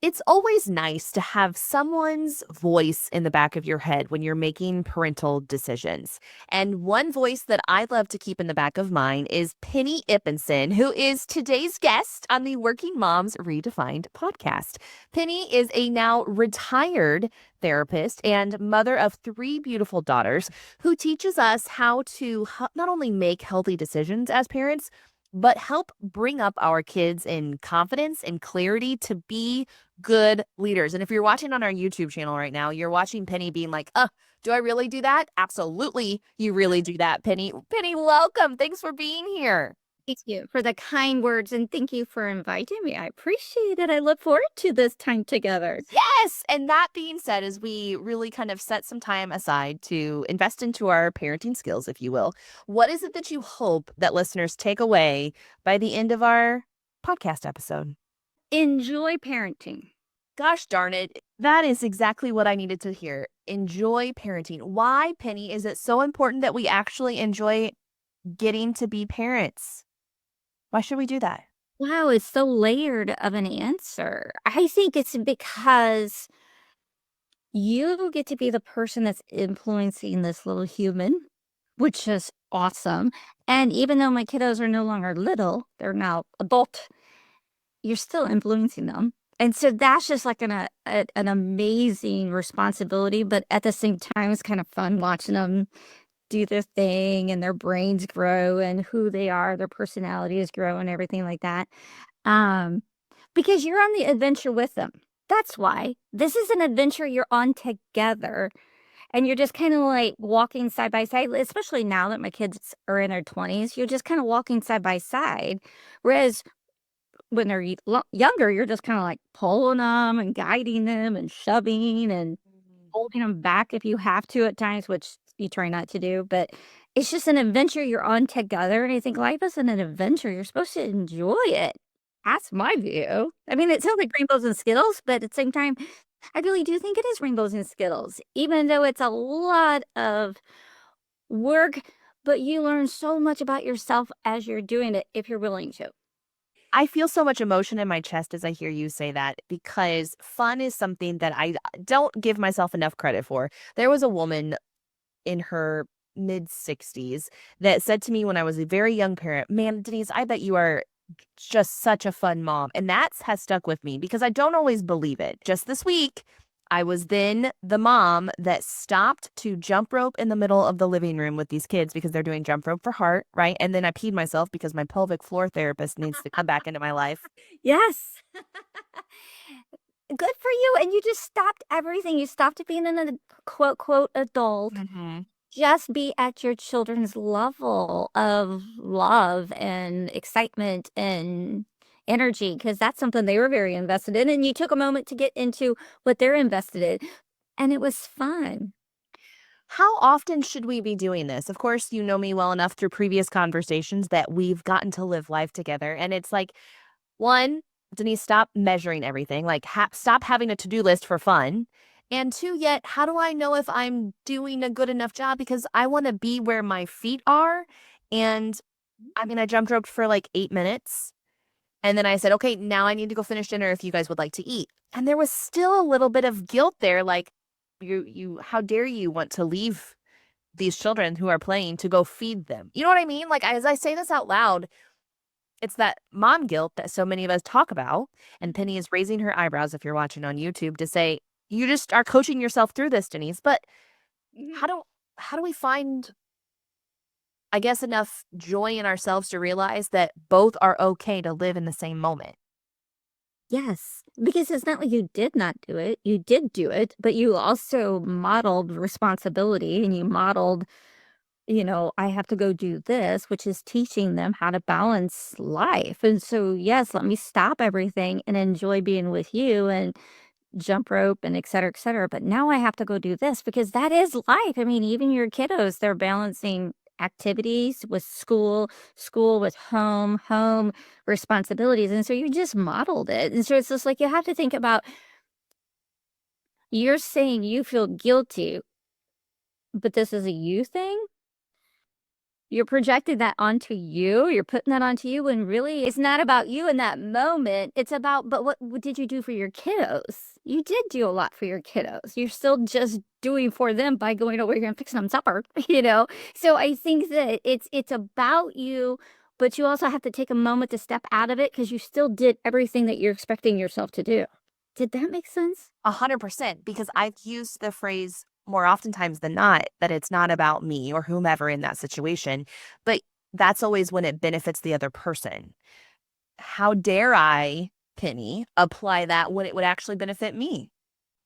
It's always nice to have someone's voice in the back of your head when you're making parental decisions. And one voice that I love to keep in the back of mine is Penni Ippensen, who is today's guest on the Working Moms Redefined podcast. Penni is a now retired therapist and mother of three beautiful daughters who teaches us how to not only make healthy decisions as parents, but help bring up our kids in confidence and clarity to be good leaders. And if you're watching on our YouTube channel right now, you're watching Penni being like, do I really do that? Absolutely. You really do that, Penni. Penni, welcome. Thanks for being here. Thank you for the kind words and thank you for inviting me. I appreciate it. I look forward to this time together. Yes. And that being said, as we really kind of set some time aside to invest into our parenting skills, if you will, what is it that you hope that listeners take away by the end of our podcast episode? Enjoy parenting. Gosh darn it. That is exactly what I needed to hear. Enjoy parenting. Why, Penni, is it so important that we actually enjoy getting to be parents? Why should we do that? Wow, it's so layered of an answer. I think it's because you get to be the person that's influencing this little human, which is awesome. And even though my kiddos are no longer little, they're now adult, you're still influencing them. And so that's just like an amazing responsibility, but at the same time, it's kind of fun watching them do their thing and their brains grow and who they are, their personalities grow and everything like that. Um, because you're on the adventure with them. That's why this is an adventure you're on together. And you're just kind of like walking side by side, especially now that my kids are in their 20s, you're just kind of walking side by side. Whereas when they're younger, you're just kind of like pulling them and guiding them and shoving and holding them back if you have to at times, which you try not to do. But it's just an adventure you're on together. And I think life isn't an adventure. You're supposed to enjoy it. That's my view. I mean, it sounds like rainbows and Skittles, but at the same time, I really do think it is rainbows and Skittles, even though it's a lot of work, but you learn so much about yourself as you're doing it if you're willing to. I feel so much emotion in my chest as I hear you say that because fun is something that I don't give myself enough credit for. There was a woman in her mid 60s that said to me when I was a very young parent, "Man, Denise, I bet you are just such a fun mom." And that has stuck with me because I don't always believe it. Just this week, I was then the mom that stopped to jump rope in the middle of the living room with these kids because they're doing jump rope for heart, right? And then I peed myself because my pelvic floor therapist needs to come back into my life. Yes. Good for you. And you just stopped everything. You stopped being an quote, quote, adult. Mhm. Just be at your children's level of love and excitement and energy, because that's something they were very invested in. And you took a moment to get into what they're invested in. And it was fun. How often should we be doing this? Of course, you know me well enough through previous conversations that we've gotten to live life together. And it's like, one, Denise, stop measuring everything. Like, stop having a to-do list for fun. And two, yet, how do I know if I'm doing a good enough job? Because I want to be where my feet are. And I mean, I jumped rope for like 8 minutes. And then I said, okay, now I need to go finish dinner if you guys would like to eat. And there was still a little bit of guilt there. Like, how dare you want to leave these children who are playing to go feed them? You know what I mean? Like, as I say this out loud, it's that mom guilt that so many of us talk about. And Penni is raising her eyebrows if you're watching on YouTube to say, you just are coaching yourself through this, Denise. But Mhm. how do how do we find, I guess, enough joy in ourselves to realize that both are okay to live in the same moment? Yes, because it's not like you did not do it. You did do it, but you also modeled responsibility and you modeled, I have to go do this, which is teaching them how to balance life. And so, yes, let me stop everything and enjoy being with you and jump rope and et cetera, et cetera. But now I have to go do this because that is life. I mean, even your kiddos, they're balancing activities with school, school with home, home responsibilities. And so you just modeled it. And so it's just like you have to think about you're saying you feel guilty, but this is a you thing. you're projecting that onto you. You're putting that onto you when really it's not about you in that moment. It's about, but what did you do for your kiddos? You did do a lot for your kiddos. You're still just doing for them by going over here and fixing them supper, you know? So I think that it's about you, but you also have to take a moment to step out of it because you still did everything that you're expecting yourself to do. Did that make sense? 100%, because I've used the phrase more oftentimes than not that it's not about me or whomever in that situation, but that's always when it benefits the other person. How dare I, Penny, apply that when it would actually benefit me?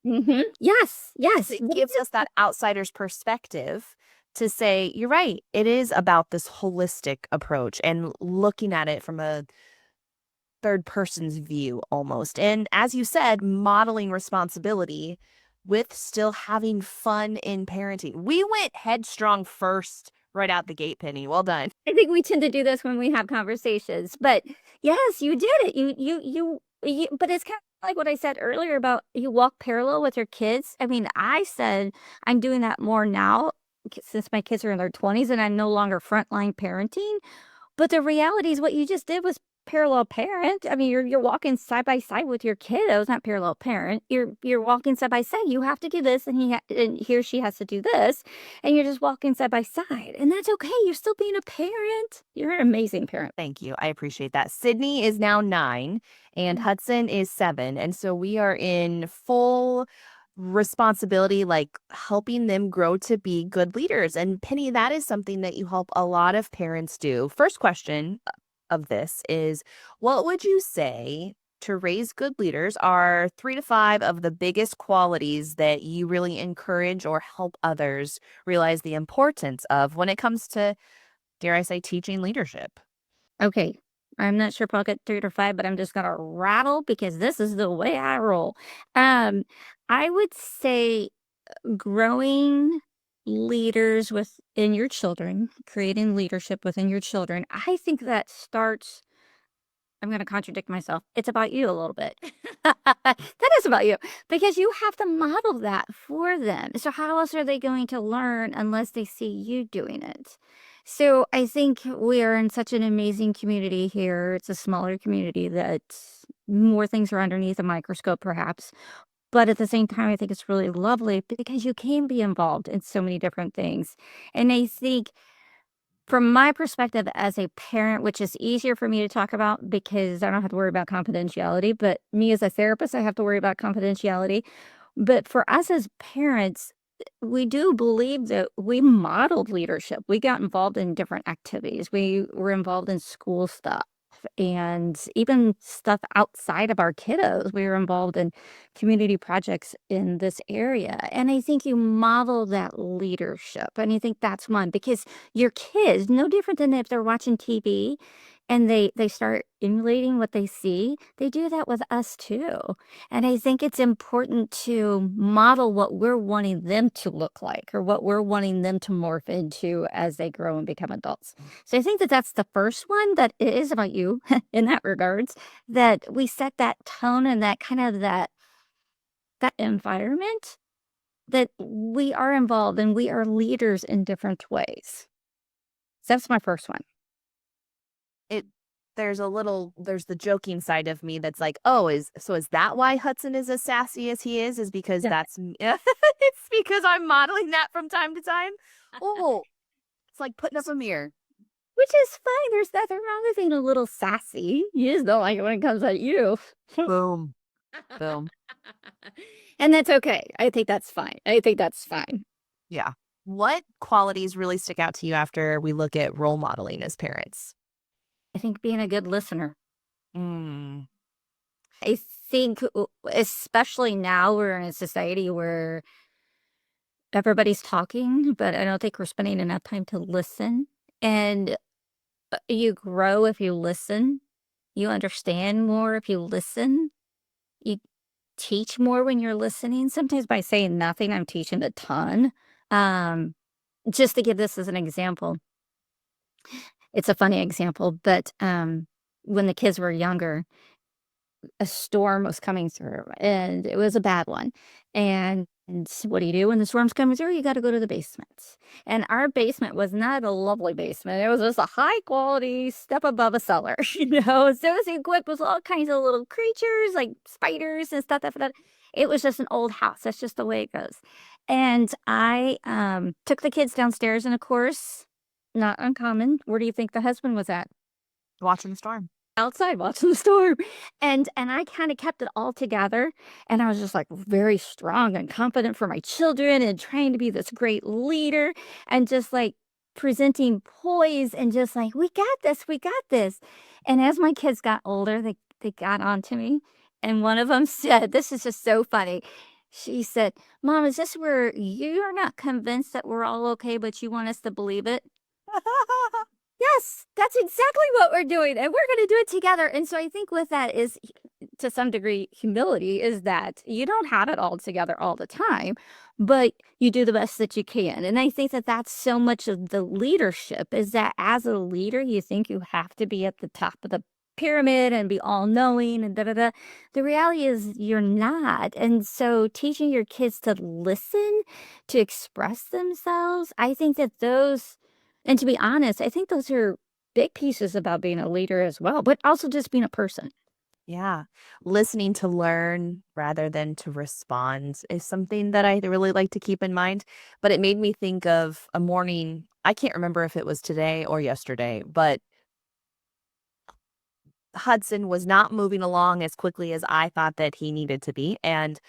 Yes, 'Cause yes. it gives us that outsider's perspective to say, you're right, it is about this holistic approach and looking at it from a third person's view almost. And as you said, modeling responsibility with still having fun in parenting. We went headstrong first right out the gate, Penny. Well done. I think we tend to do this when we have conversations, but yes, you did it. You but it's kind of like what I said earlier about you walk parallel with your kids. I mean, I said I'm doing that more now since my kids are in their 20s and I'm no longer frontline parenting. But the reality is what you just did was parallel parent. I mean, you're walking side by side with your kiddos, not parallel parent. You're walking side by side. You have to do this, and he or she has to do this, and you're just walking side by side, and that's okay. You're still being a parent. You're an amazing parent. Thank you. I appreciate that. Sydney is now 9 and Hudson is 7. And so we are in full responsibility, like helping them grow to be good leaders. And Penny, that is something that you help a lot of parents do. First question of this is, what would you say to raise good leaders are 3 to 5 of the biggest qualities that you really encourage or help others realize the importance of when it comes to, dare I say, teaching leadership? Okay. I'm not sure if I'll get 3 or 5, but I'm just gonna rattle because this is the way I roll. Um, I would say growing leaders within your children, creating leadership within your children. I think that starts I'm gonna contradict myself. It's about you a little bit. That is about you because you have to model that for them. So how else are they going to learn unless they see you doing it? So I think we are in such an amazing community here. It's a smaller community that more things are underneath a microscope, perhaps. But at the same time, I think it's really lovely because you can be involved in so many different things. And I think from my perspective as a parent, which is easier for me to talk about because I don't have to worry about confidentiality, but me as a therapist, I have to worry about confidentiality. But for us as parents, we do believe that we modeled leadership. We got involved in different activities. We were involved in school stuff and even stuff outside of our kiddos. We were involved in community projects in this area. And I think you model that leadership. And I think that's one because your kids, no different than if they're watching TV and they start emulating what they see, they do that with us too. And I think it's important to model what we're wanting them to look like or what we're wanting them to morph into as they grow and become adults. So I think that that's the first one that it is about you in that regards, that we set that tone and that kind of that environment that we are involved and we are leaders in different ways. So that's my first one. It there's the joking side of me that's like, "Oh, is that why Hudson is as sassy as he is because Yeah. that's m it's because I'm modeling that from time to time?" Oh, it's like putting up a mirror. Which is fine. There's nothing wrong with being a little sassy. You just don't like it when it comes at you. Boom, boom. And that's okay. I think that's fine. I think that's fine. Yeah. What qualities really stick out to you after we look at role modeling as parents? I think being a good listener. Mm, I think, especially now we're in a society where everybody's talking, but I don't think we're spending enough time to listen. And you grow if you listen. You understand more if you listen. You teach more when you're listening. Sometimes by saying nothing, I'm teaching a ton. Um, just to give this as an example, it's a funny example, but when the kids were younger, a storm was coming through and it was a bad one. And And what do you do when the storm's coming through? You got to go to the basement. And our basement was not a lovely basement. It was just a high quality step above a cellar, So it was equipped with all kinds of little creatures like spiders and stuff. That. It was just an old house. That's just the way it goes. And I took the kids downstairs, and of course, not uncommon. Where do you think the husband was at? Watching the storm. Outside watching the storm. And I kind of kept it all together, and I was just like very strong and confident for my children and trying to be this great leader and just like presenting poise and just like we got this, we got this. And as my kids got older, they got on to me, and one of them said, this is just so funny. She said, "Mom, is this where you're not convinced that we're all okay, but you want us to believe it?" Yes, that's exactly what we're doing, and we're gonna do it together. And so I think with that is, to some degree, humility is that you don't have it all together all the time, but you do the best that you can. And I think that that's so much of the leadership is that as a leader, you think you have to be at the top of the pyramid and be all knowing and da da da. The reality is you're not. And so teaching your kids to listen, to express themselves, I think that those and to be honest, I think those are big pieces about being a leader as well, but also just being a person. Yeah. Listening to learn rather than to respond is something that I really like to keep in mind. But it made me think of a morning. I can't remember if it was today or yesterday, but Hudson was not moving along as quickly as I thought that he needed to be. And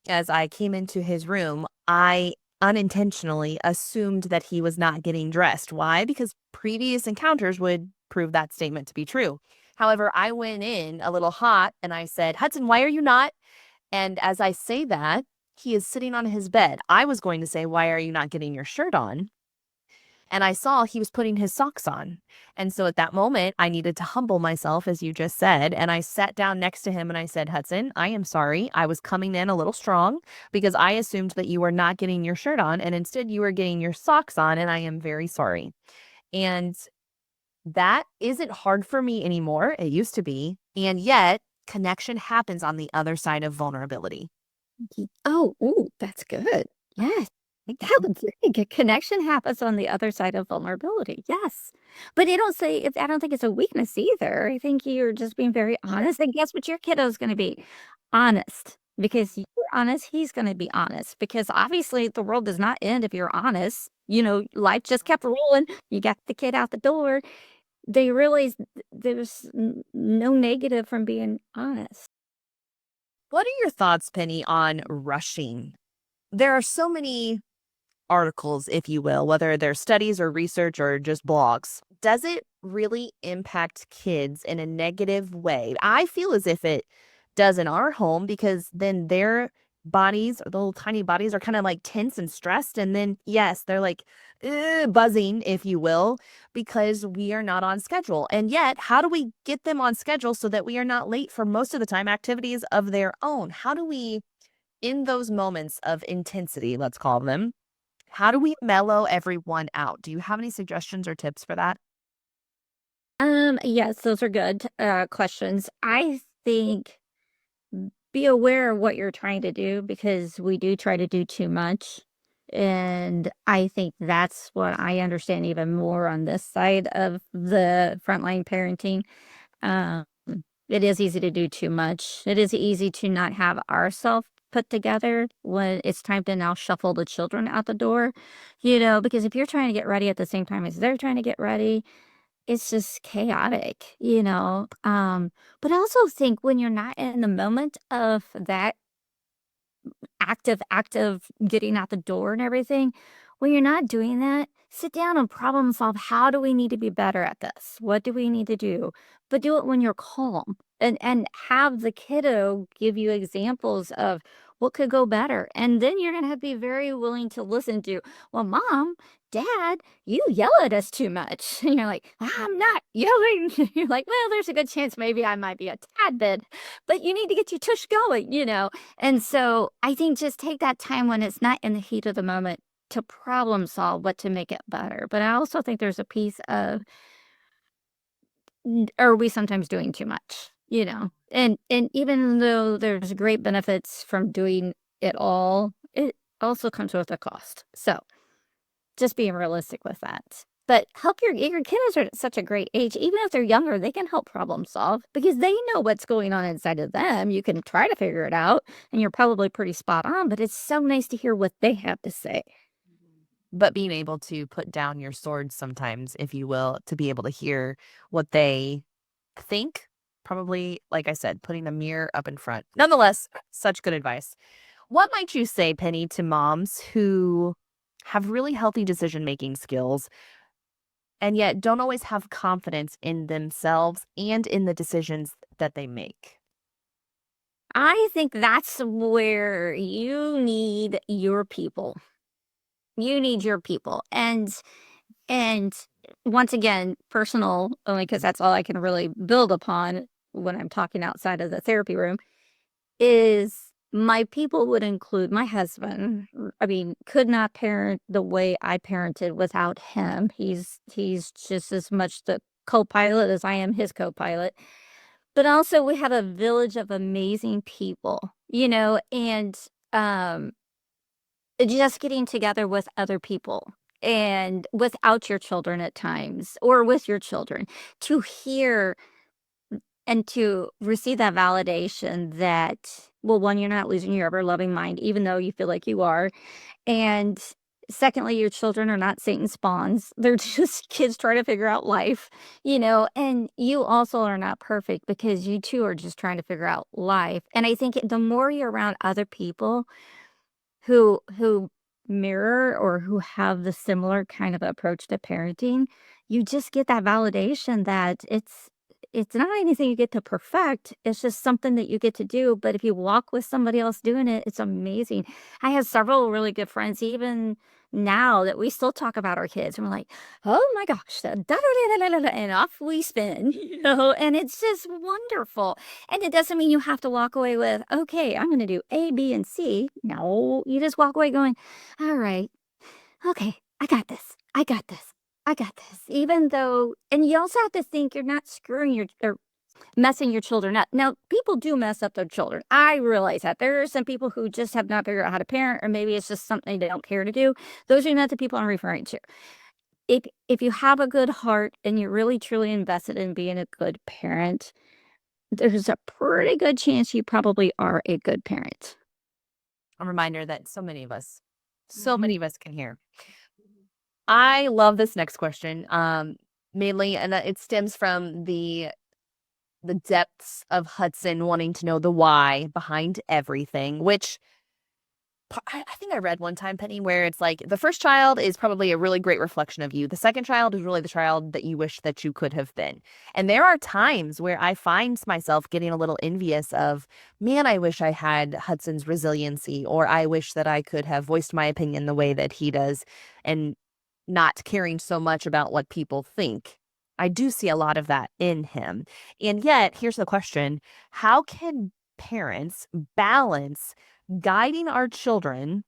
as I came into his room, I unintentionally assumed that he was not getting dressed. Why? Because previous encounters would prove that statement to be true. However, I went in a little hot and I said, Hudson, why are you not? And as I say that, he is sitting on his bed. I was going to say, why are you not getting your shirt on? And I saw he was putting his socks on. And so at that moment, I needed to humble myself, as you just said. And I sat down next to him and I said, Hudson, I am sorry. I was coming in a little strong because I assumed that you were not getting your shirt on. And instead, you were getting your socks on. And I am very sorry. And that isn't hard for me anymore. It used to be. And yet, connection happens on the other side of vulnerability. Oh, ooh, that's good. Yes. That was very good. Connection happens on the other side of vulnerability. Yes. But they don't say if I don't think it's a weakness either. I think you're just being very honest. And guess what your kiddo's gonna be? Honest. Because you're honest, he's gonna be honest. Because obviously the world does not end if you're honest. Life just kept rolling. You got the kid out the door. They realize there's no negative from being honest. What are your thoughts, Penny, on rushing? There are so many articles, if you will, whether they're studies or research or just blogs. Does it really impact kids in a negative way? I feel as if it does in our home because then their bodies, or the little tiny bodies, are kind of like tense and stressed. And then, yes, they're like buzzing, if you will, because we are not on schedule. And yet, how do we get them on schedule so that we are not late for most of the time activities of their own? How do we, in those moments of intensity, let's call them, how do we mellow everyone out? Do you have any suggestions or tips for that? Yes, those are good questions. I think be aware of what you're trying to do because we do try to do too much. And I think that's what I understand even more on this side of the frontline parenting. Um, it is easy to do too much. It is easy to not have ourselves put together when it's time to now shuffle the children out the door, because if you're trying to get ready at the same time as they're trying to get ready, it's just chaotic. But I also think when you're not in the moment of that active getting out the door and everything, when you're not doing that, sit down and problem solve. How do we need to be better at this? What do we need to do? But do it when you're calm and have the kiddo give you examples of what could go better. And then you're going to be very willing to listen to, well, mom, dad, you yell at us too much. And you're like, I'm not yelling. You're like, well, there's a good chance maybe I might be a tad bit, but you need to get your tush going. And so I think just take that time when it's not in the heat of the moment to problem solve what to make it better. But I also think there's a piece of, are we sometimes doing too much? And even though there's great benefits from doing it all, it also comes with a cost. So just being realistic with that. But help your kids are at such a great age. Even if they're younger, they can help problem solve because they know what's going on inside of them. You can try to figure it out, and you're probably pretty spot on, but it's so nice to hear what they have to say. But being able to put down your swords sometimes, if you will, to be able to hear what they think, probably, like I said, putting the mirror up in front. Nonetheless, such good advice. What might you say, Penny, to moms who have really healthy decision-making skills and yet don't always have confidence in themselves and in the decisions that they make? I think that's where you need your people. You need your people. And once again, personal, only because that's all I can really build upon when I'm talking outside of the therapy room, is my people would include my husband. I mean, could not parent the way I parented without him. He's just as much the co-pilot as I am his co-pilot. But also we have a village of amazing people, and um just getting together with other people and without your children at times or with your children to hear and to receive that validation that, well, one, you're not losing your ever loving mind, even though you feel like you are. And secondly, your children are not Satan's spawns. They're just kids trying to figure out life, and you also are not perfect because you too are just trying to figure out life. And I think the more you're around other people who mirror or who have the similar kind of approach to parenting, you just get that validation that it's not anything you get to perfect, it's just something that you get to do, but if you walk with somebody else doing it, it's amazing. I have several really good friends even now that we still talk about our kids, and we're like, "Oh my gosh, da da da da da da," and off we spin, and it's just wonderful. And it doesn't mean you have to walk away with, "Okay, I'm gonna do A, B, and C." No, you just walk away going, "All right, okay, I got this. I got this. I got this." Even though, and you also have to think you're not screwing your or messing your children up. Now, people do mess up their children. I realize that. There are some people who just have not figured out how to parent, or maybe it's just something they don't care to do. Those are not the people I'm referring to. If you have a good heart and you're really truly invested in being a good parent, there's a pretty good chance you probably are a good parent. A reminder that so many of us can hear. I love this next question, mainly, and it stems from the depths of Hudson wanting to know the why behind everything, which I think I read one time, Penny, where it's like the first child is probably a really great reflection of you. The second child is really the child that you wish that you could have been. And there are times where I find myself getting a little envious of, man, I wish I had Hudson's resiliency, or I wish that I could have voiced my opinion the way that he does and not caring so much about what people think. I do see a lot of that in him. And yet, here's the question: how can parents balance guiding our children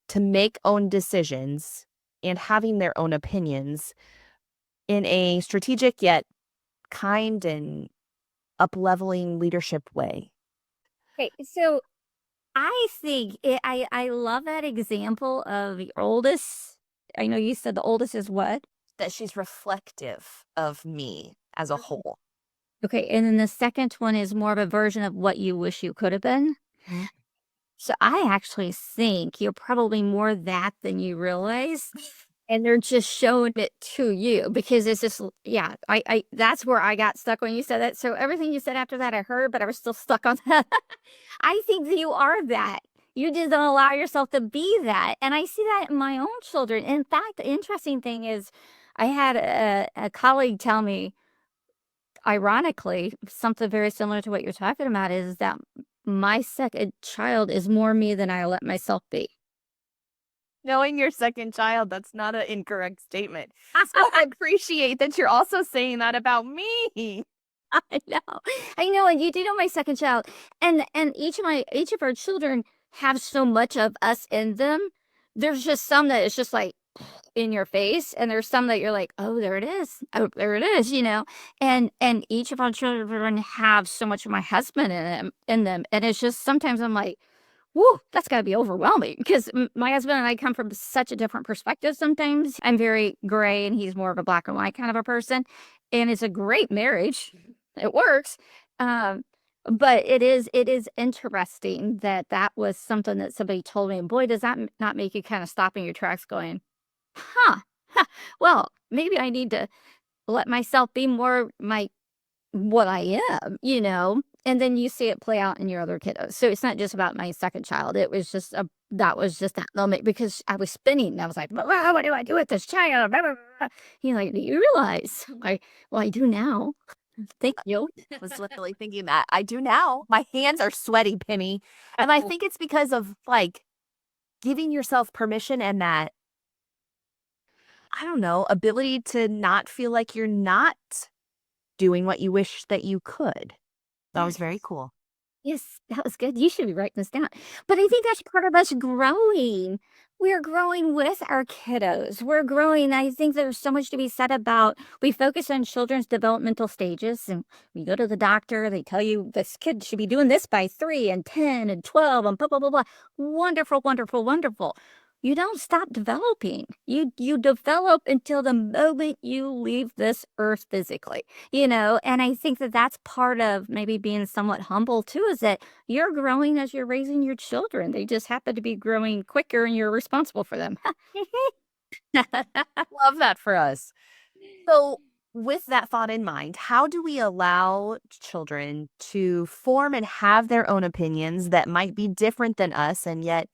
to make own decisions and having their own opinions in a strategic yet kind and up-leveling leadership way? Okay, so I think I love that example of the oldest. I know you said the oldest is what? That she's reflective of me as a whole. Okay, and then the second one is more of a version of what you wish you could have been. Mhm. So I actually think you're probably more that than you realize. And they're just showing it to you because it's just yeah, I that's where I got stuck when you said that. So everything you said after that I heard, but I was still stuck on that. I think that you are that. You didn't allow yourself to be that. And I see that in my own children. In fact, the interesting thing is I had a colleague tell me, ironically, something very similar to what you're talking about is that my second child is more me than I let myself be. Knowing your second child, that's not an incorrect statement. So I appreciate that you're also saying that about me. I know. I know, and you do know my second child. And each of our children have so much of us in them. There's just some that is just like in your face, and there's some that you're like, "Oh, there it is. Oh, there it is." And each of our children have so much of my husband in them. And it's just sometimes I'm like, woo, that's gotta be overwhelming because my husband and I come from such a different perspective sometimes. I'm very gray and he's more of a black and white kind of a person. And it's a great marriage. It works. Um, but it is interesting that that was something that somebody told me. And boy, does that not make you kind of stop in your tracks going, huh, huh, well, maybe I need to let myself be more what I am, you know? And then you see it play out in your other kiddos. So it's not just about my second child. It was just that was just that moment because I was spinning. And I was like, well, what do I do with this child? Blah, blah, blah. He's like, do you realize? I'm like, well, I do now. Thank you. I was literally thinking that. I do now. My hands are sweaty, Penny. And I think it's because of like giving yourself permission and that, I don't know, ability to not feel like you're not doing what you wish that you could. That was Yes. very cool. Yes, that was good. You should be writing this down. But I think that's part of us growing. We're growing with our kiddos. We're growing. I think there's so much to be said about we focus on children's developmental stages and we go to the doctor, they tell you this kid should be doing this by 3 and 10 and 12 and blah blah blah blah. Wonderful, wonderful, wonderful. You don't stop developing. You develop until the moment you leave this earth physically. And I think that that's part of maybe being somewhat humble too, is that you're growing as you're raising your children. They just happen to be growing quicker and you're responsible for them. Love that for us. So, with that thought in mind, how do we allow children to form and have their own opinions that might be different than us? And yet,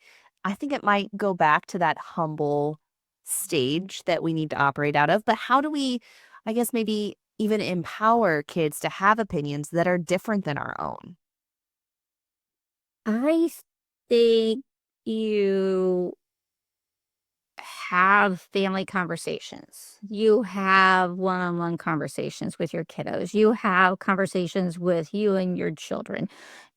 I think it might go back to that humble stage that we need to operate out of. But how do we, I guess, maybe even empower kids to have opinions that are different than our own? I think you have family conversations. You have one-on-one conversations with your kiddos. You have conversations with you and your children.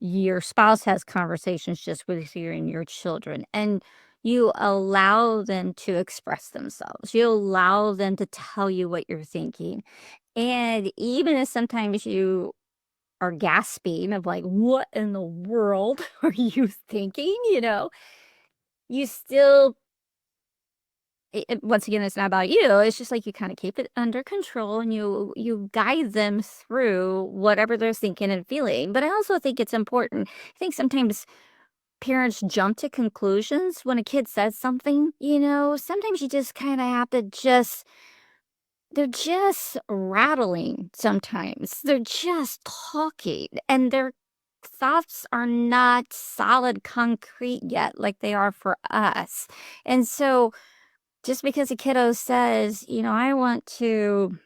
Your spouse has conversations just with you and your children. And you allow them to express themselves. You allow them to tell you what you're thinking. And even if sometimes you are gasping of like, what in the world are you thinking? You still once again, it's not about you. It's just like you kind of keep it under control and you guide them through whatever they're thinking and feeling. But I also think it's important. I think sometimes parents jump to conclusions when a kid says something, sometimes you just kind of have to they're just rattling sometimes. They're just talking and their thoughts are not solid concrete yet like they are for us. And so just because a kiddo says, I'm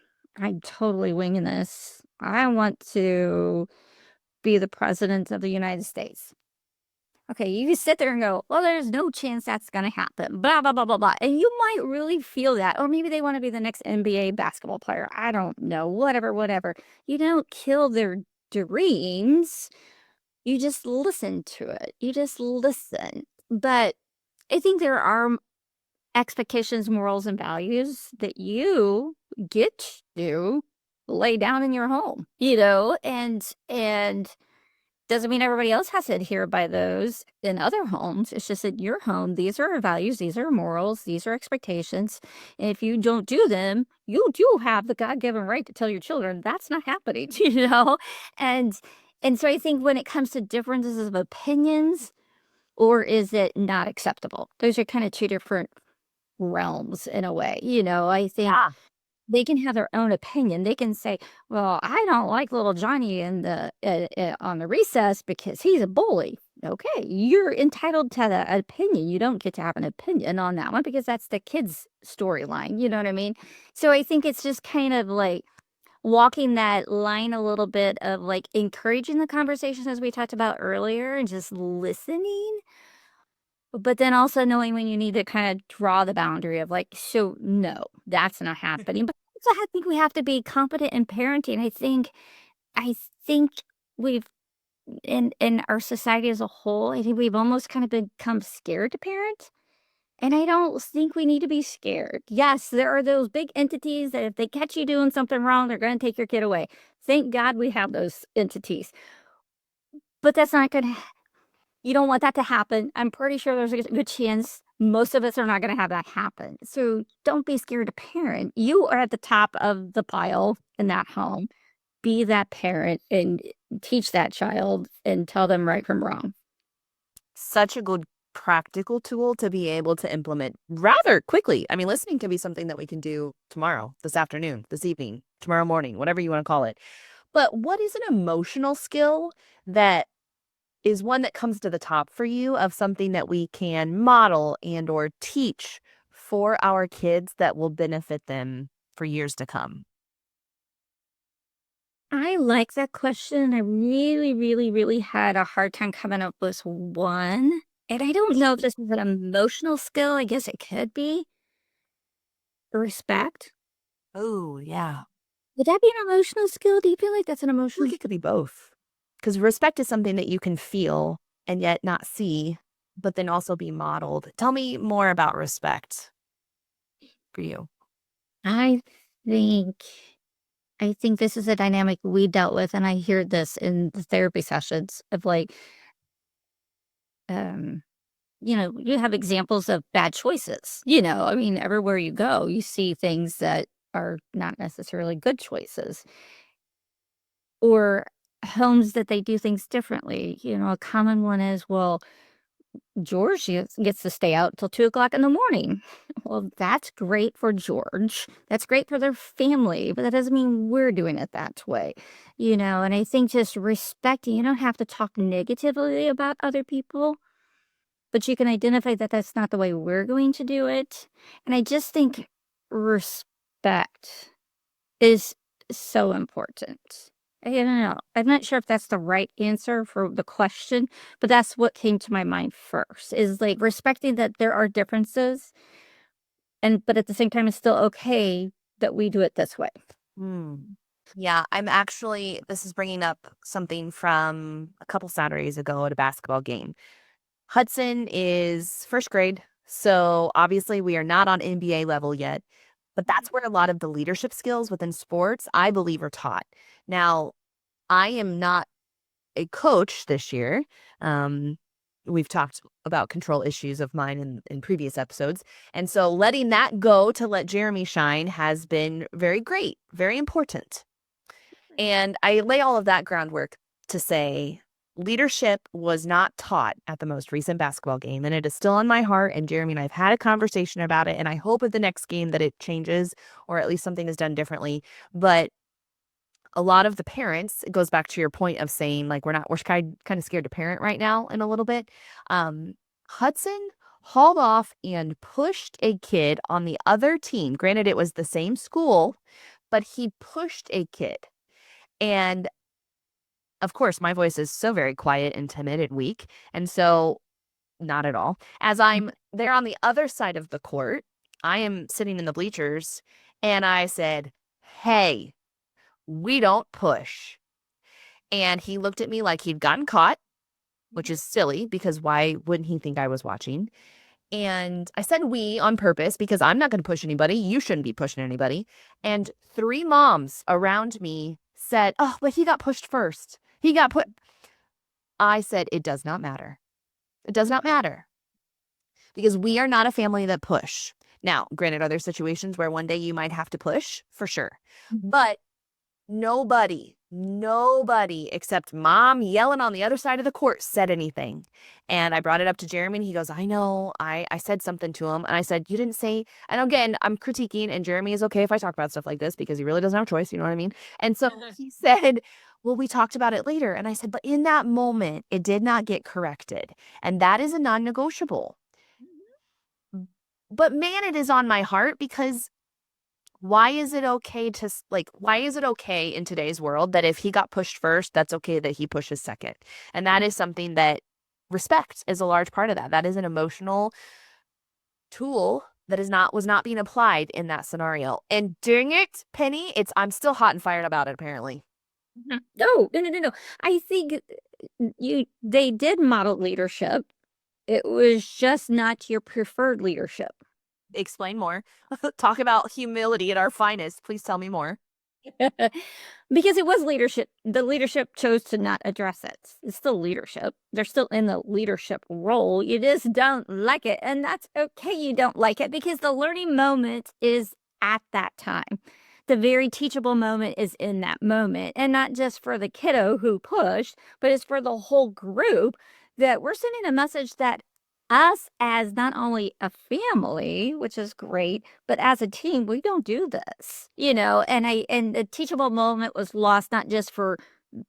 totally winging this. I want to be the president of the United States. Okay, you can sit there and go, well, there's no chance that's going to happen, blah, blah, blah, blah, blah. And you might really feel that. Or maybe they want to be the next NBA basketball player. I don't know, whatever, whatever. You don't kill their dreams. You just listen to it. You just listen. But I think there are expectations, morals, and values that you get to lay down in your home, and doesn't mean everybody else has to adhere by those in other homes. It's just that your home, these are our values, these are morals, these are expectations. And if you don't do them, you do have the God-given right to tell your children that's not happening, And and so I think when it comes to differences of opinions, or is it not acceptable? Those are kind of two different realms in a way. I think Yeah. they can have their own opinion. They can say, "Well, I don't like little Johnny in the on the recess because he's a bully." Okay, you're entitled to that opinion. You don't get to have an opinion on that one because that's the kid's storyline. You know what I mean? So I think it's just kind of like walking that line a little bit of like encouraging the conversations as we talked about earlier and just listening, but then also knowing when you need to kind of draw the boundary of like, so no, that's not happening. But also I think we have to be competent in parenting. I think we've in our society as a whole, I think we've almost kind of become scared to parent. And I don't think we need to be scared. Yes, there are those big entities that if they catch you doing something wrong, they're going to take your kid away. Thank God we have those entities. But that's not going to You don't want that to happen. I'm pretty sure there's a good chance most of us are not gonna have that happen. So don't be scared to parent. You are at the top of the pile in that home. Be that parent and teach that child and tell them right from wrong. Such a good practical tool to be able to implement rather quickly. I mean, listening can be something that we can do tomorrow, this afternoon, this evening, tomorrow morning, whatever you want to call it. But what is an emotional skill that is one that comes to the top for you of something that we can model and or teach for our kids that will benefit them for years to come? I like that question. I really, really, really had a hard time coming up with one. And I don't know if this is an emotional skill. I guess it could be respect. Oh, yeah. Would that be an emotional skill? Do you feel like that's an I feel emotional? like it could be both. Because respect is something that you can feel and yet not see, but then also be modeled. Tell me more about respect for you. I think I think this is a dynamic we dealt with, and I hear this in the therapy sessions of like, um, you have examples of bad choices. I mean, everywhere you go, you see things that are not necessarily good choices or homes that they do things differently. A common one is, well, George gets to stay out till 2 o'clock in the morning. Well, that's great for George. That's great for their family, but that doesn't mean we're doing it that way. And I think just respecting, you don't have to talk negatively about other people, but you can identify that that's not the way we're going to do it. And I just think respect is so important. I don't know. I'm not sure if that's the right answer for the question, but that's what came to my mind first is like respecting that there are differences but at the same time it's still okay that we do it this way. Hmm. Yeah, this is bringing up something from a couple Saturdays ago at a basketball game. Hudson is first grade, so obviously we are not on NBA level yet, but that's where a lot of the leadership skills within sports, I believe, are taught. Now, I am not a coach this year. Um, we've talked about control issues of mine in previous episodes. And so letting that go to let Jeremy shine has been very great, very important. And I lay all of that groundwork to say leadership was not taught at the most recent basketball game. And it is still on my heart. And Jeremy and I have had a conversation about it. And I hope at the next game that it changes or at least something is done differently. But a lot of the parents, it goes back to your point of saying like we're kind of scared to parent right now in a little bit. Um, Hudson hauled off and pushed a kid on the other team. Granted, it was the same school, but he pushed a kid. And of course, my voice is so very quiet and timid and weak. And so, not at all. As I'm there on the other side of the court, I am sitting in the bleachers and I said, "Hey, we don't push." And he looked at me like he'd gotten caught, which is silly because why wouldn't he think I was watching? And I said we on purpose because I'm not going to push anybody. You shouldn't be pushing anybody. And three moms around me said, "Oh, but he got pushed first. He got put." I said, "It does not matter. It does not matter because we are not a family that push." Now, granted, are there situations where one day you might have to push? For sure. But nobody except mom yelling on the other side of the court said anything. And I brought it up to Jeremy and he goes, "I know, I said something to him." And I said, "You didn't say," and again, I'm critiquing and Jeremy is okay if I talk about stuff like this because he really doesn't have a choice. You know what I mean? And so he said, "Well, we talked about it later." And I said, "But in that moment, it did not get corrected. And that is a non-negotiable. But man, it is on my heart because why is it okay why is it okay in today's world that if he got pushed first, that's okay that he pushes second?" And that is something that respect is a large part of that. That is an emotional tool that is not was not being applied in that scenario. And dang it, Penny, I'm still hot and fired about it apparently. No, no, no, no, no. I think they did model leadership. It was just not your preferred leadership. Explain more. Talk about humility at our finest. Please tell me more. Because it was leadership. The leadership chose to not address it. It's still leadership. They're still in the leadership role. You just don't like it. And that's okay. You don't like it because the learning moment is at that time. The very teachable moment is in that moment. And not just for the kiddo who pushed, but it's for the whole group that we're sending a message that us as not only a family, which is great, but as a team, we don't do this, and the teachable moment was lost not just for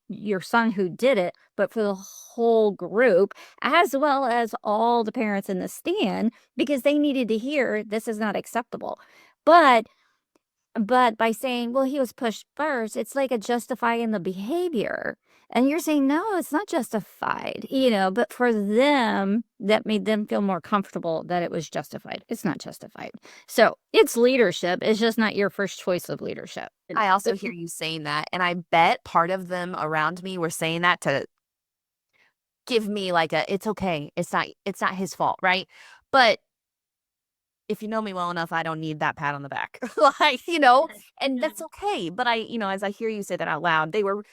your son who did it, but for the whole group, as well as all the parents in the stand, because they needed to hear this is not acceptable. But but by saying, "Well, he was pushed first," it's like a justifying the behavior. And you're saying, "No, it's not justified," but for them, that made them feel more comfortable that it was justified. It's not justified. So it's leadership. It's just not your first choice of leadership. I also hear you saying that, and I bet part of them around me were saying that to give me like a, "It's okay. It's not his fault," right? But if you know me well enough, I don't need that pat on the back. And that's okay. But as I hear you say that out loud, they were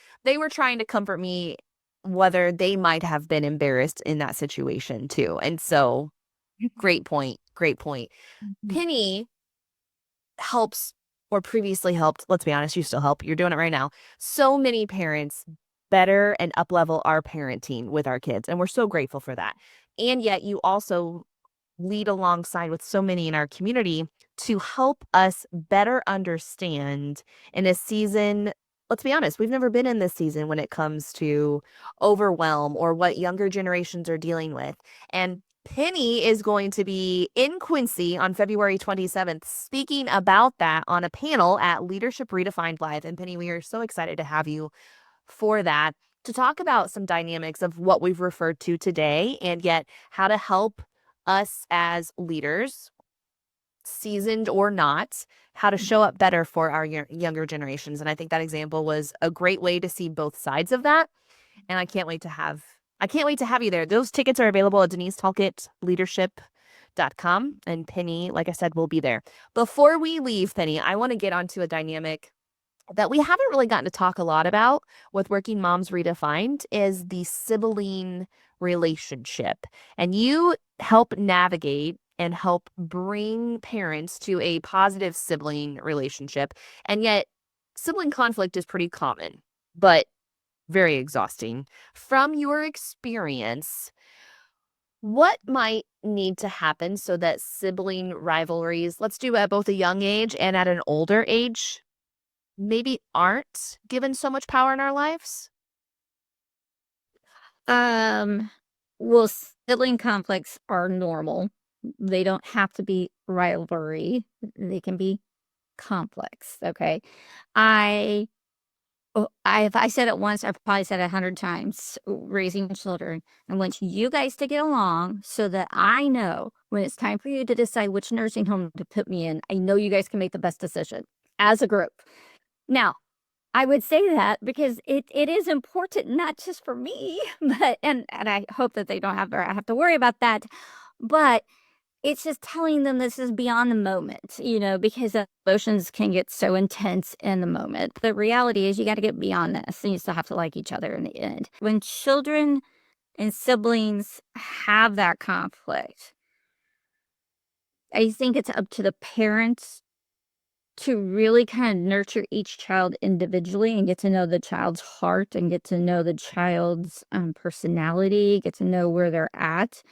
trying to comfort me whether they might have been embarrassed in that situation too. And so great point. Great point. Penny helps or previously helped, let's be honest, you still help. You're doing it right now. So many parents better and up level our parenting with our kids. And we're so grateful for that. And yet you also lead alongside with so many in our community to help us better understand in a season. Let's be honest, we've never been in this season when it comes to overwhelm or what younger generations are dealing with. And Penny is going to be in Quincy on February 27th speaking about that on a panel at Leadership Redefined Live. And Penny, we are so excited to have you for that to talk about some dynamics of what we've referred to today and yet how to help us as leaders, seasoned or not, how to show up better for our younger generations. And I think that example was a great way to see both sides of that. And I can't wait to have you there. Those tickets are available at denisetalkettleadership.com. And Penny, like I said, will be there. Before we leave, Penny, I want to get onto a dynamic that we haven't really gotten to talk a lot about with Working Moms Redefined is the sibling relationship. And you help navigate and help bring parents to a positive sibling relationship. And yet, sibling conflict is pretty common, but very exhausting. From your experience, what might need to happen so that sibling rivalries, let's do at both a young age and at an older age, maybe aren't given so much power in our lives? Um, well, sibling conflicts are normal. They don't have to be rivalry. They can be conflicts. Okay. I if I said it once, I've probably said it 100 times. Raising children, I want you guys to get along so that I know when it's time for you to decide which nursing home to put me in. I know you guys can make the best decision as a group. Now, I would say that because it is important not just for me, but and I hope that they don't have to worry about that. But it's just telling them this is beyond the moment, because emotions can get so intense in the moment. The reality is you got to get beyond this and you still have to like each other in the end. When children and siblings have that conflict, I think it's up to the parents to really kind of nurture each child individually and get to know the child's heart and get to know the child's personality, get to know where they're at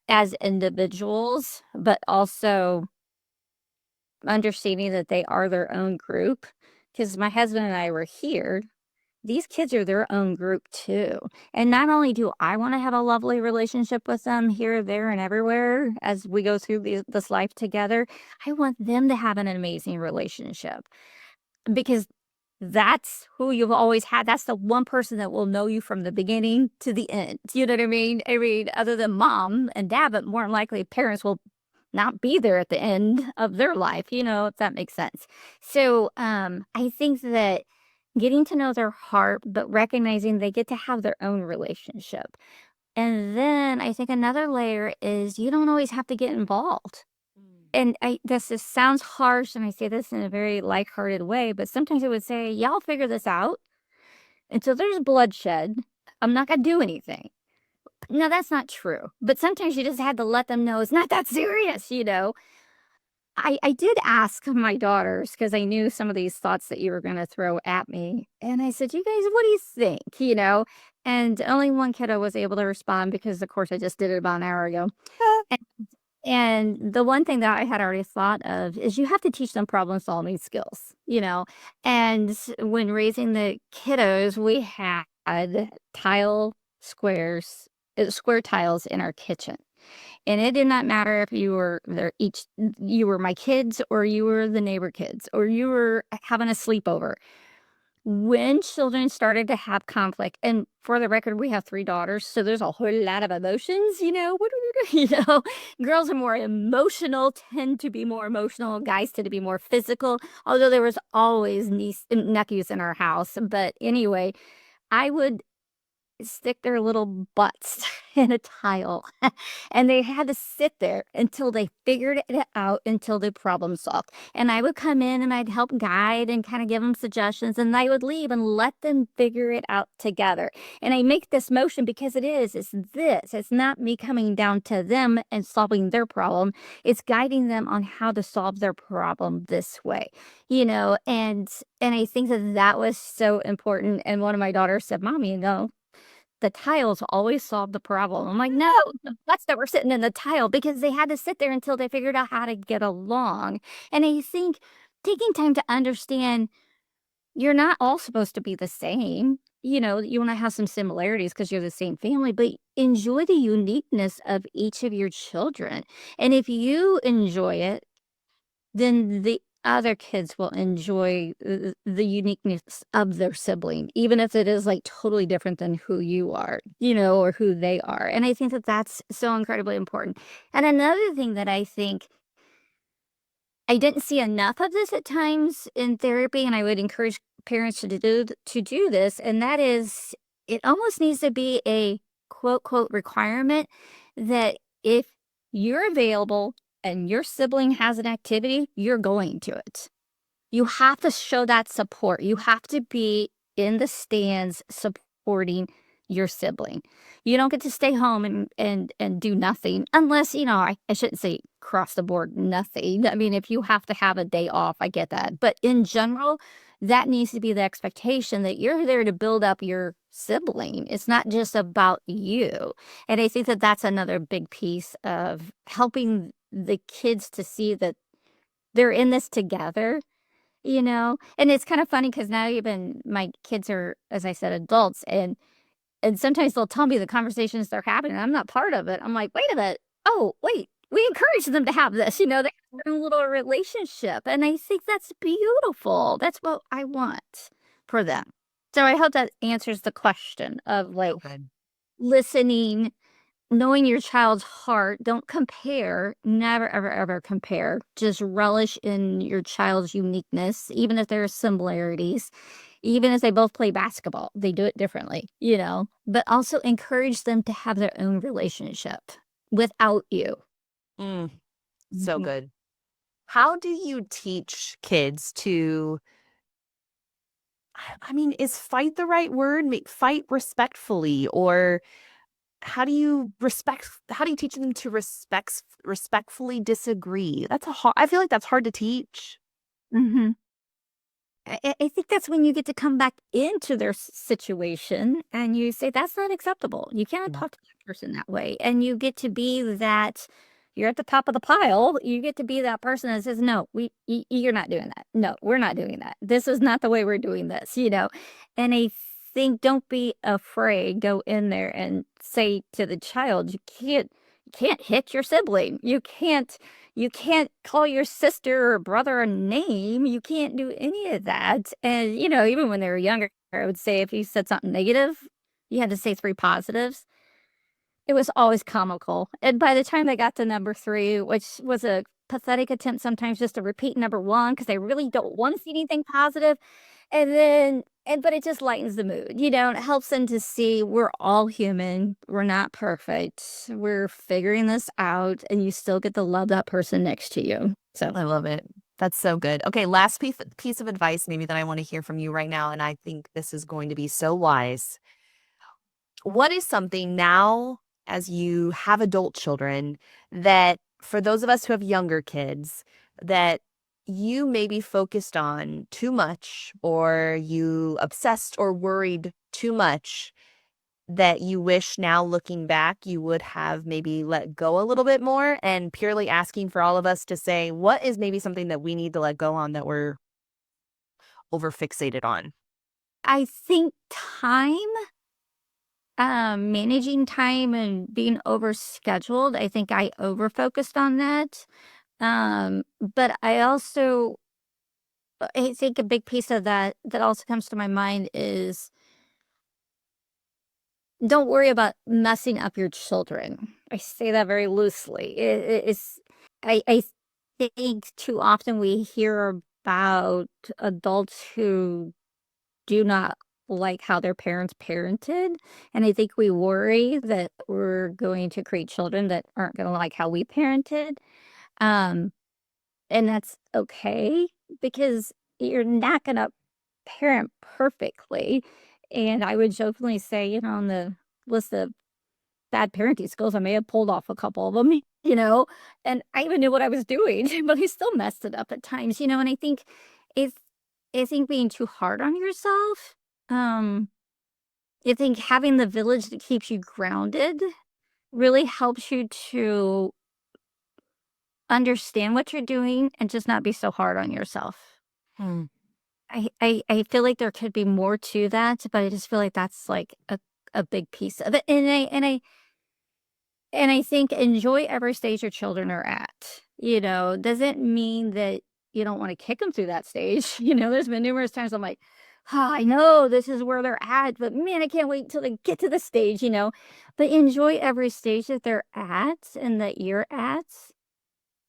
as individuals, but also understanding that they are their own group. Because my husband and I were here, these kids are their own group too. And not only do I want to have a lovely relationship with them here, there, and everywhere as we go through this life together, I want them to have an amazing relationship because that's who you've always had. That's the one person that will know you from the beginning to the end. You know what I mean? I mean, other than mom and dad, but more than likely, parents will not be there at the end of their life, if that makes sense. So I think that getting to know their heart, but recognizing they get to have their own relationship. And then I think another layer is you don't always have to get involved. and this sounds harsh, and I say this in a very lighthearted way, but sometimes I would say, "Y'all figure this out. Until there's bloodshed, I'm not gonna do anything." No, that's not true, but sometimes you just had to let them know it's not that serious, you know? I did ask my daughters because I knew some of these thoughts that you were gonna throw at me, and I said, "You guys, what do you think?" You know? And only one kiddo was able to respond because, of course, I just did it about an hour ago. And the one thing that I had already thought of is you have to teach them problem solving skills, you know? And when raising the kiddos, we had tile squares, square tiles in our kitchen. And it did not matter if you were my kids or you were the neighbor kids or you were having a sleepover. When children started to have conflict, and for the record, we have 3 daughters, so there's a whole lot of emotions, you know, what do you know, girls are more emotional, tend to be more emotional, guys tend to be more physical, although there was always nephews in our house, but anyway, I would stick their little butts in a tile, and they had to sit there until they figured it out, until the problem solved. And I would come in and I'd help guide and kind of give them suggestions, and I would leave and let them figure it out together. And I make this motion because it's not me coming down to them and solving their problem. It's guiding them on how to solve their problem this way, you know, and I think that that was so important. And one of my daughters said, "Mommy, you know, the tiles always solve the problem." I'm like, "No, the butts that were sitting in the tile," because they had to sit there until they figured out how to get along. And I think taking time to understand you're not all supposed to be the same. You know, you want to have some similarities because you're the same family, but enjoy the uniqueness of each of your children. And if you enjoy it, then the other kids will enjoy the uniqueness of their sibling, even if it is like totally different than who you are, you know, or who they are. And I think that that's so incredibly important. And another thing that I think I didn't see enough of this at times in therapy, and I would encourage parents to do this, and that is it almost needs to be a quote requirement that if you're available and your sibling has an activity, you're going to it. You have to show that support. You have to be in the stands supporting your sibling. You don't get to stay home and do nothing unless, you know, I shouldn't say cross the board nothing. I mean, if you have to have a day off, I get that. But in general, that needs to be the expectation that you're there to build up your sibling. It's not just about you. And I think that that's another big piece of helping the kids to see that they're in this together, you know? And it's kind of funny because now even my kids are, as I said, adults, and sometimes they'll tell me the conversations they're having, and I'm not part of it. I'm like, "Wait a minute. Oh, wait, we encourage them to have this," you know, they have their own little relationship, and I think that's beautiful. That's what I want for them. So I hope that answers the question of, like, Okay. listening, knowing your child's heart. Don't compare, never, ever, ever compare. Just relish in your child's uniqueness, even if there are similarities, even if they both play basketball, they do it differently, you know, but also encourage them to have their own relationship without you. Mm, so Mhm. good. How do you teach kids to I mean, is fight the right word? Fight respectfully, or how do you teach them to respectfully disagree? That's a hard I feel like that's hard to teach. Mhm. I think that's when you get to come back into their situation and you say, "That's not acceptable. You cannot Yeah. talk to that person that way." And you get to be that you're at the top of the pile. You get to be that person that says, "No, you're not doing that. No, we're not doing that. This is not the way we're doing this," you know? And I think don't be afraid. Go in there and say to the child, you can't hit your sibling. You can't call your sister or brother a name. You can't do any of that. And, you know, even when they were younger, I would say if you said something negative, you had to say 3 positives. It was always comical. And by the time they got to number 3, which was a pathetic attempt sometimes just to repeat number 1 because they really don't want to see anything positive, and then but it just lightens the mood, and it helps them to see we're all human. We're not perfect. We're figuring this out, and you still get to love that person next to you. So I love it. That's so good. Okay, last piece of advice maybe that I want to hear from you right now, and I think this is going to be so wise. What is something now, as you have adult children, that for those of us who have younger kids, that you maybe focused on too much, or you obsessed or worried too much, that you wish now looking back you would have maybe let go a little bit more, and purely asking for all of us to say, what is maybe something that we need to let go on that we're over fixated on? I think managing time and being overscheduled, I think I over-focused on that. But I think a big piece of that also comes to my mind is don't worry about messing up your children. I say that very loosely. I think too often we hear about adults who do not like how their parents parented, and I think we worry that we're going to create children that aren't gonna like how we parented, um, and that's okay because you're not gonna parent perfectly, and I would jokingly say, on the list of bad parenting skills, I may have pulled off a couple of them, and I even knew what I was doing, but I still messed it up at times, and it's I think being too hard on yourself, um, I think having the village that keeps you grounded really helps you to understand what you're doing and just not be so hard on yourself. Hmm. I feel like there could be more to that, but I just feel like that's like a big piece of it. And I think enjoy every stage your children are at. Doesn't mean that you don't want to kick them through that stage. There's been numerous times I'm like, I know this is where they're at, but man, I can't wait till they get to the stage. But enjoy every stage that they're at and that you're at.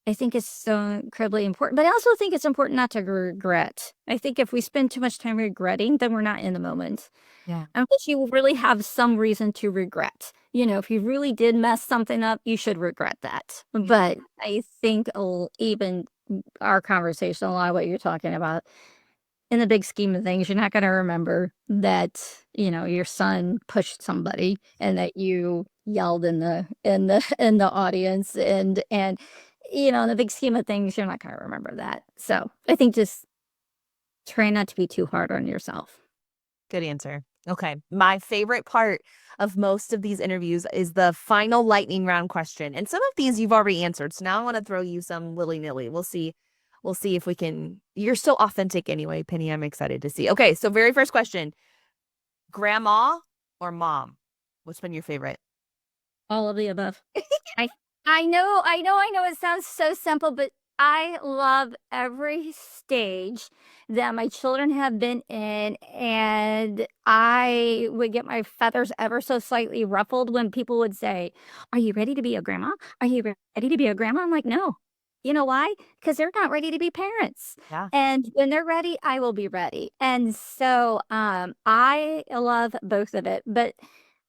I think is so incredibly important. But I also think it's important not to regret. I think if we spend too much time regretting, then we're not in the moment. Yeah. Unless you really have some reason to regret. If you really did mess something up, you should regret that. But I think even our conversation, a lot of what you're talking about, in the big scheme of things, you're not going to remember that, your son pushed somebody and that you yelled in the audience in the big scheme of things, you're not going to remember that. So I think just try not to be too hard on yourself. Good answer. Okay. My favorite part of most of these interviews is the final lightning round question. And some of these you've already answered. So now I want to throw you some willy-nilly. We'll see. We'll see if we can. You're so authentic anyway, Penny. I'm excited to see. Okay. So, very first question, grandma or mom? What's been your favorite? All of the above. I I know it sounds so simple, but I love every stage that my children have been in, and I would get my feathers ever so slightly ruffled when people would say, "Are you ready to be a grandma? Are you ready to be a grandma?" I'm like, "No." You know why? Because they're not ready to be parents. Yeah. And when they're ready, I will be ready. And so I love both of it, but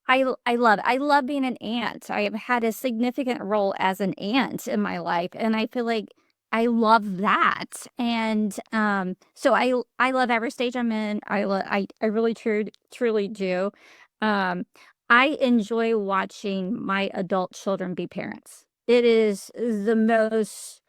I love being an aunt. I have had a significant role as an aunt in my life, and I feel like I love that. And so I love every stage I'm in. I really truly do. Um, I enjoy watching my adult children be parents. It is the most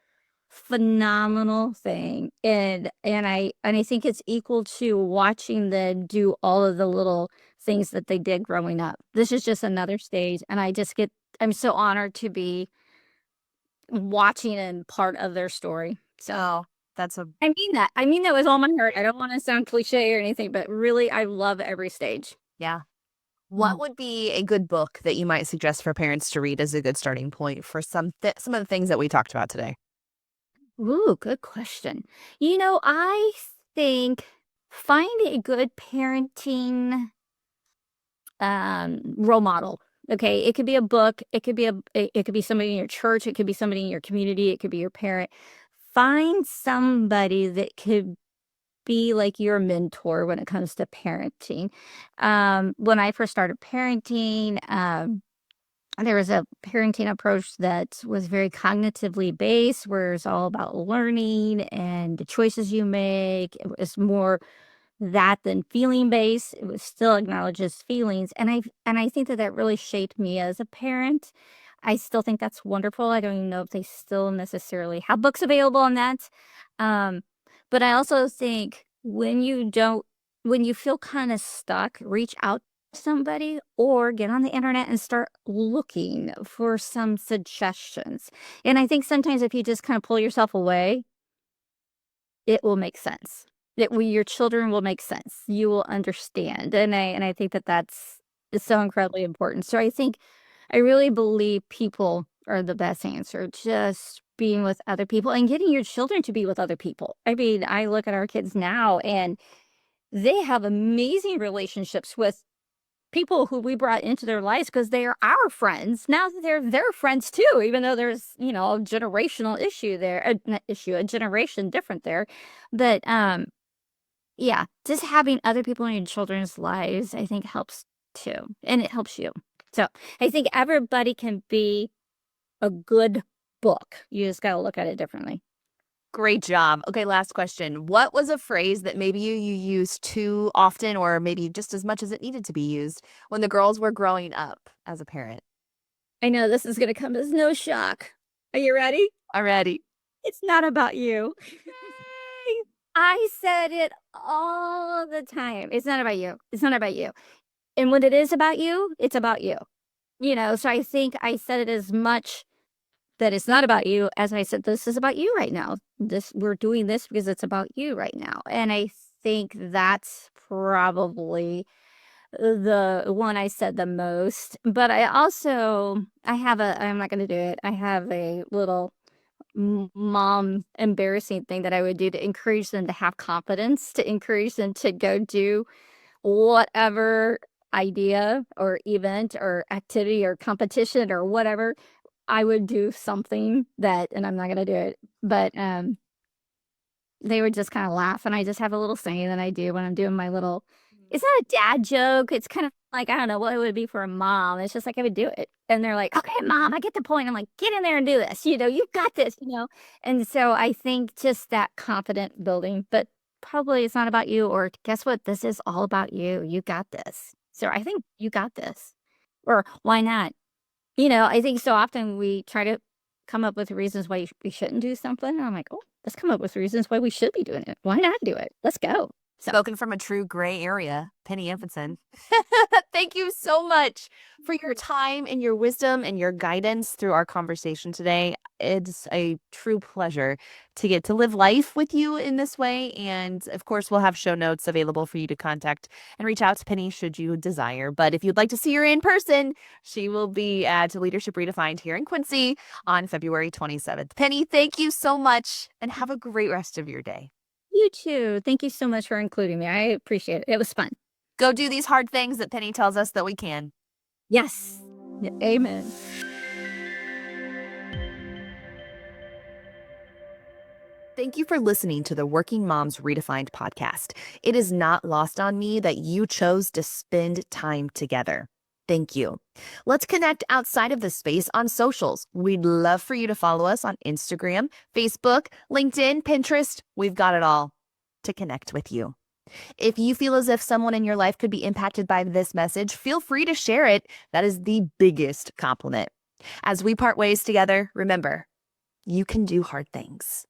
phenomenal thing, and I think it's equal to watching them do all of the little things that they did growing up. This is just another stage, and I'm so honored to be watching and part of their story. So Oh, that's a I mean that. I mean that with all my heart. I don't want to sound cliche or anything, but really I love every stage. yeah. What would be a good book that you might suggest for parents to read as a good starting point for some of the things that we talked about today? Ooh, good question. I think find a good parenting role model. Okay, it could be a book, it could be somebody in your church, it could be somebody in your community, it could be your parent. Find somebody that could be like your mentor when it comes to parenting. When I first started parenting, there was a parenting approach that was very cognitively based, where it's all about learning and the choices you make. It was more that than feeling based. It was still acknowledges feelings, and I think that that really shaped me as a parent. I still think that's wonderful. I don't even know if they still necessarily have books available on that. Um, but I also think when you feel kind of stuck, reach out to somebody or get on the internet and start looking for some suggestions. And I think sometimes if you just kind of pull yourself away, it will make sense. Your children will make sense. You will understand, and I think that that's is so incredibly important. So I really believe people are the best answer, just being with other people and getting your children to be with other people. I mean, I look at our kids now, and they have amazing relationships with people who we brought into their lives because they are our friends. Now they're their friends too, even though there's, a generational issue there, not issue, a generation different there. But yeah, just having other people in your children's lives, I think helps too. And it helps you. So I think everybody can be a good book. You just got to look at it differently. Great job. Okay, last question. What was a phrase that maybe you used too often or maybe just as much as it needed to be used when the girls were growing up as a parent? I know this is going to come as no shock. Are you ready? Already. It's not about you. I said it all the time. It's not about you. It's not about you. And when it is about you, it's about you. So I think I said it as much that it's not about you as I said this is about you right now. This we're doing this because it's about you right now. And I think that's probably the one I said the most. But I'm not going to do it. I have a little mom embarrassing thing that I would do to encourage them to have confidence, to encourage them to go do whatever idea or event or activity or competition or whatever. I would do something that, and I'm not gonna do it, but they would just kind of laugh, and I just have a little saying that I do when I'm doing my little. It's not a dad joke. It's kind of like I don't know what it would be for a mom. It's just like I would do it, and they're like, "Okay, mom, I get the point." I'm like, "Get in there and do this. You've got this." And so I think just that confident building, but probably it's not about you. Or guess what? This is all about you. You got this. So I think you got this. Or why not? I think so often we try to come up with reasons why we shouldn't do something. And I'm like, oh, let's come up with reasons why we should be doing it. Why not do it? Let's go. So, Spoken from a true gray area, Penni Ippensen. Thank you so much for your time and your wisdom and your guidance through our conversation today. It's a true pleasure to get to live life with you in this way. And of course, we'll have show notes available for you to contact and reach out to Penni should you desire. But if you'd like to see her in person, she will be at Leadership Redefined here in Quincy on February 27th. Penni, thank you so much and have a great rest of your day. you too. Thank you so much for including me. I appreciate it. It was fun. Go do these hard things that Penni tells us that we can. Yes. Amen. Thank you for listening to the Working Moms Redefined podcast. It is not lost on me that you chose to spend time together. Thank you. Let's connect outside of this space on socials. We'd love for you to follow us on Instagram, Facebook, LinkedIn, Pinterest. We've got it all to connect with you. If you feel as if someone in your life could be impacted by this message, feel free to share it. That is the biggest compliment. As we part ways together, remember, you can do hard things.